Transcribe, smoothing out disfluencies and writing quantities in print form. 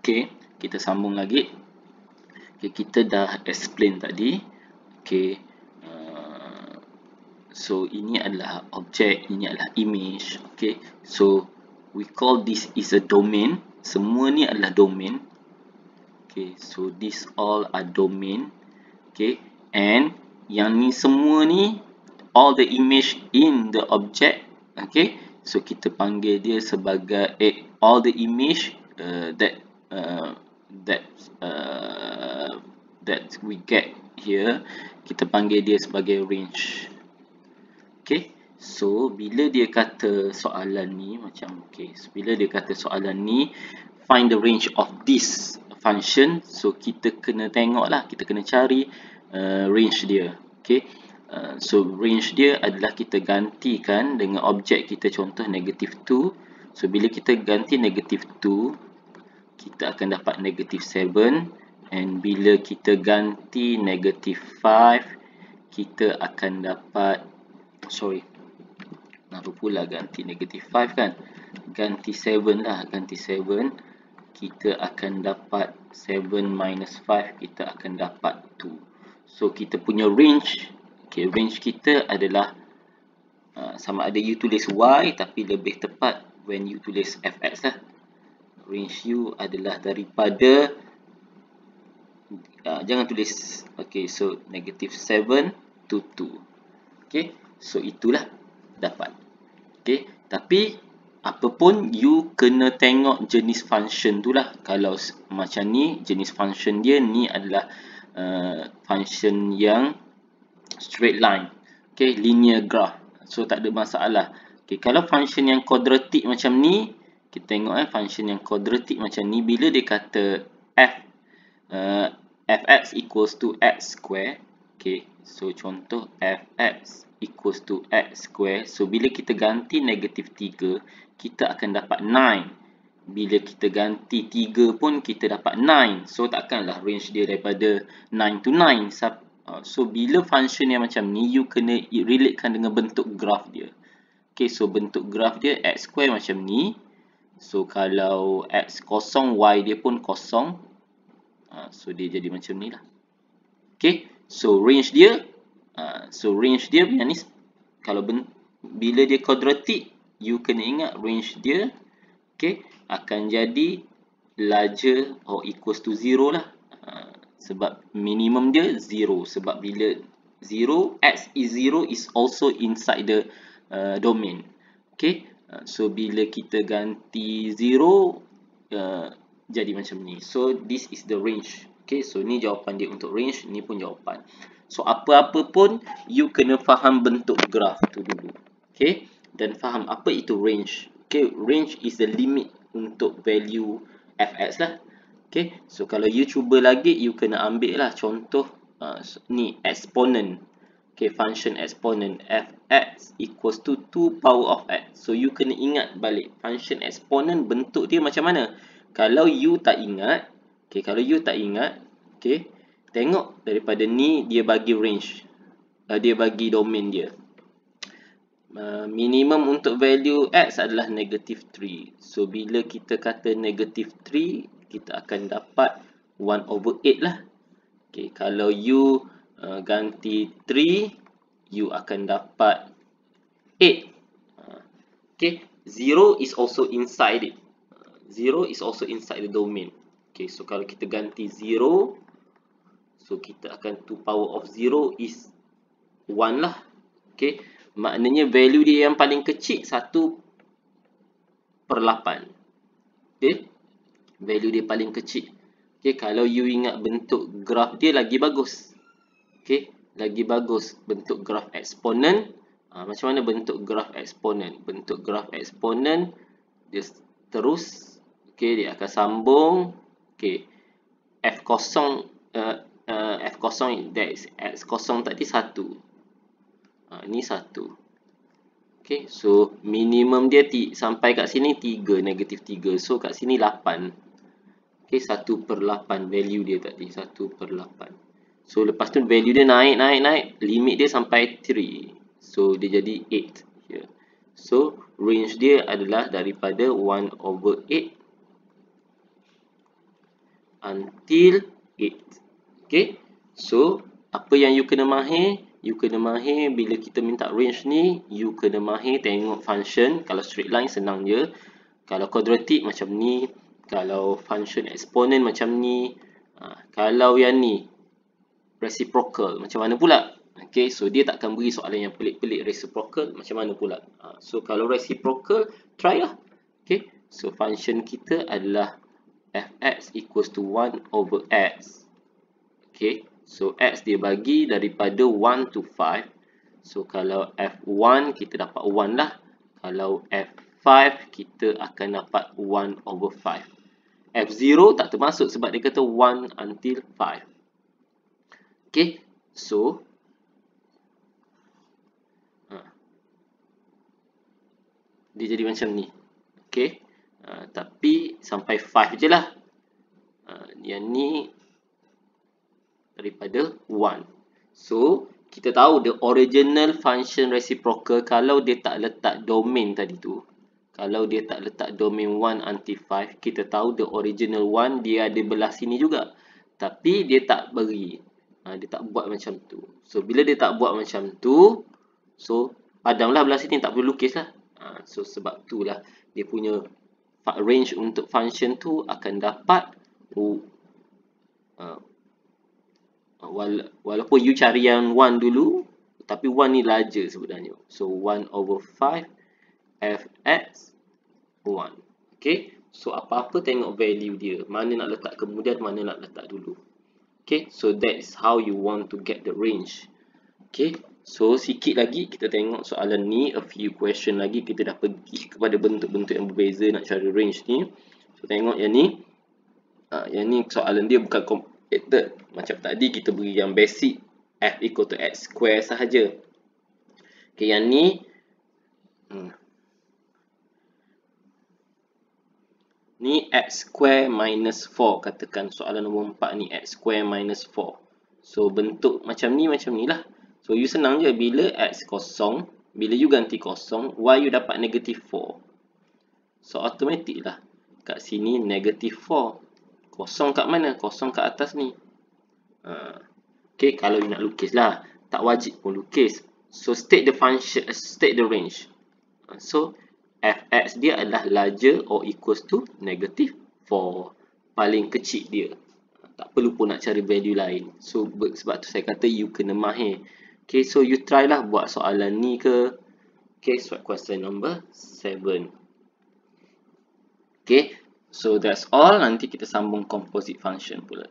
Okay, kita sambung lagi. Okay, kita dah explain tadi. Okay, so ini adalah objek, ini adalah image. Okay, so we call this is a domain. Semua ni adalah domain. Okay, so this all are domain. Okay, and yang ni semua ni all the image in the object. Okay, so kita panggil dia sebagai all the image that we get here, kita panggil dia sebagai range. Okay, so bila dia kata soalan ni macam, okay, so bila dia kata soalan ni find the range of this function, so kita kena tengok lah, kita kena cari range dia. Okay, so range dia adalah kita gantikan dengan objek kita, contoh negative 2. So bila kita ganti negative 2, kita akan dapat negative 7, and bila kita ganti negative 5, kita akan dapat, kenapa pula ganti negative 5 kan, ganti 7 lah, ganti 7, kita akan dapat 7 minus 5, kita akan dapat 2. So kita punya range, okay, range kita adalah sama ada you tulis y, tapi lebih tepat when you tulis fx lah. Range you adalah daripada jangan tulis, okay, so negative 7 to 2. Okay, so itulah dapat. Okay, tapi apapun you kena tengok jenis function tu lah. Kalau macam ni, jenis function dia ni adalah function yang straight line. Okay, linear graph. So tak ada masalah. Okay, kalau function yang quadratic macam ni, kita tengok function yang quadratic macam ni, bila dia kata fx equals to x square. Okay, so contoh fx equals to x square. So bila kita ganti negative 3, kita akan dapat 9. Bila kita ganti 3 pun kita dapat 9. So takkanlah range dia daripada 9 to 9. So bila function yang macam ni, you kena relatekan dengan bentuk graph dia. Okay, so bentuk graph dia x square macam ni. So kalau x kosong, y dia pun kosong. So dia jadi macam ni lah. Okay, so range dia yang ni, kalau bila dia quadratic, you kena ingat range dia, okay, akan jadi larger or equals to 0 lah. Sebab minimum dia 0. Sebab bila 0, x is 0 is also inside the domain. Okay, so bila kita ganti 0, jadi macam ni. So this is the range. Okay, so ni jawapan dia untuk range, ni pun jawapan. So apa-apa pun you kena faham bentuk graph tu dulu. Okay, dan faham apa itu range. Okay, range is the limit untuk value fx lah. Okay, so kalau you cuba lagi, you kena ambil lah contoh ni exponent. Okay, function exponent fx equals to 2 power of x. So you kena ingat balik function exponent bentuk dia macam mana. Kalau you tak ingat, okay, tengok daripada ni, dia bagi range, dia bagi domain dia. Minimum untuk value x adalah negative 3. So bila kita kata negative 3, kita akan dapat 1 over 8 lah. Okay, kalau you ganti 3, you akan dapat 8. Okay, 0 is also inside it. 0 is also inside the domain. Okay, so kalau kita ganti 0, so kita akan 2 power of 0 is 1 lah. Okay, maknanya value dia yang paling kecil 1/8. Okay, value dia paling kecil. Okay, kalau you ingat bentuk graph dia lagi bagus. Okay, lagi bagus bentuk graph exponent. Macam mana bentuk graph exponent? Bentuk graph exponent dia terus, okay, dia akan sambung. Okay, f0, that is x0 tadi 1. Ni 1. Okay, so minimum dia sampai kat sini 3, negative 3. So kat sini 8. Okay, 1/8 value dia tadi, 1/8. So lepas tu value dia naik, limit dia sampai 3. So dia jadi 8 here. So range dia adalah daripada 1/8 until 8. Okay. So, apa yang you kena mahir? You kena mahir bila kita minta range ni, you kena mahir tengok function. Kalau straight line senang je. Kalau quadratic macam ni. Kalau function exponent macam ni. Kalau yang ni reciprocal macam mana pula? Okay, so dia tak akan beri soalan yang pelik-pelik. Reciprocal macam mana pula? So kalau reciprocal, try lah. Okay, so function kita adalah fx equals to 1 over x. Okay, so x dia bagi daripada 1 to 5. So kalau f1 kita dapat 1 lah. Kalau f5 kita akan dapat 1 over 5. f0 tak termasuk sebab dia kata 1 until 5. Okay, so dia jadi macam ni. Okay, tapi sampai 5 je lah. Yang ni daripada 1. So, kita tahu the original function reciprocal kalau dia tak letak domain tadi tu. Kalau dia tak letak domain 1 until 5, kita tahu the original 1 dia ada belah sini juga. Tapi dia tak beri. Dia tak buat macam tu. So, bila dia tak buat macam tu, so, padamlah belah sini, tak perlu lukis lah. So, sebab tu lah dia punya range untuk function tu akan dapat walaupun you cari yang 1 dulu, tapi 1 ni larger sebenarnya. So 1 over 5 fx 1. Okay, so apa-apa tengok value dia, mana nak letak kemudian, mana nak letak dulu. Okay, so that's how you want to get the range. Okay, so sikit lagi kita tengok soalan ni, a few question lagi kita dah pergi kepada bentuk-bentuk yang berbeza nak cari range ni. So tengok yang ni. Yang ni soalan dia bukan complicated. Macam tadi kita beri yang basic f equal to x square sahaja. Okay, yang ni ni x square minus 4. Katakan soalan nombor 4 ni x square minus 4. So bentuk macam ni lah. So you senang je, bila x kosong, bila you ganti kosong, y you dapat negative 4. So automatic lah. Kat sini negative 4. Kosong kat mana? Kosong kat atas ni. Okay, kalau you nak lukis lah. Tak wajib pun lukis. So state the function, state the range. So fx dia adalah larger or equals to negative 4. Paling kecil dia. Tak perlu pun nak cari value lain. So sebab tu saya kata you kena mahir. Okay, so you try lah buat soalan ni ke. Okay, so question number 7. Okay, so that's all. Nanti kita sambung composite function pula.